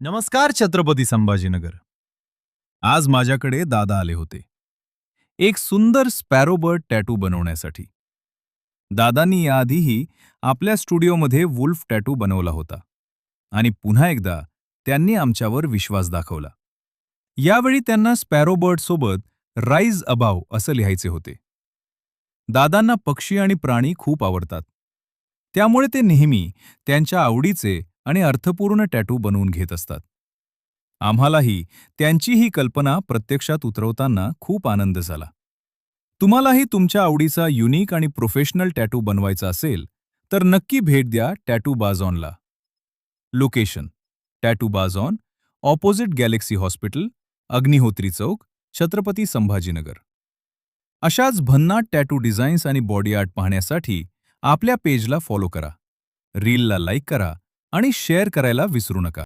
नमस्कार छत्रपती संभाजीनगर. आज माझ्याकडे दादा आले होते एक सुंदर स्पॅरो बर्ड टॅटू बनवण्यासाठी. दादांनी याआधीही आपल्या स्टुडिओमध्ये वुल्फ टॅटू बनवला होता आणि पुन्हा एकदा त्यांनी आमच्यावर विश्वास दाखवला. यावेळी त्यांना स्पॅरो बर्ड सोबत राईज अबाव असं लिहायचे होते. दादांना पक्षी आणि प्राणी खूप आवडतात. त्यामुळे ते नेहमी त्यांच्या आवडीचे आणि अर्थपूर्ण टॅटू बनवून घेत असतात. आम्हालाही त्यांची ही कल्पना प्रत्यक्षात उतरवताना खूप आनंद झाला. तुम्हालाही तुमच्या आवडीचा युनिक आणि प्रोफेशनल टॅटू बनवायचा असेल तर नक्की भेट द्या टॅटू बाझॉनला. लोकेशन टॅटू बाझॉन, opposite Galaxy Hospital, Agnihotri Chowk, Chhatrapati Sambhajinagar. अशाच भन्नाट टॅटू डिझाईन्स आणि बॉडी आर्ट पाहण्यासाठी आपल्या पेजला फॉलो करा, रीलला लाईक करा आणि शेअर करायला विसरू नका.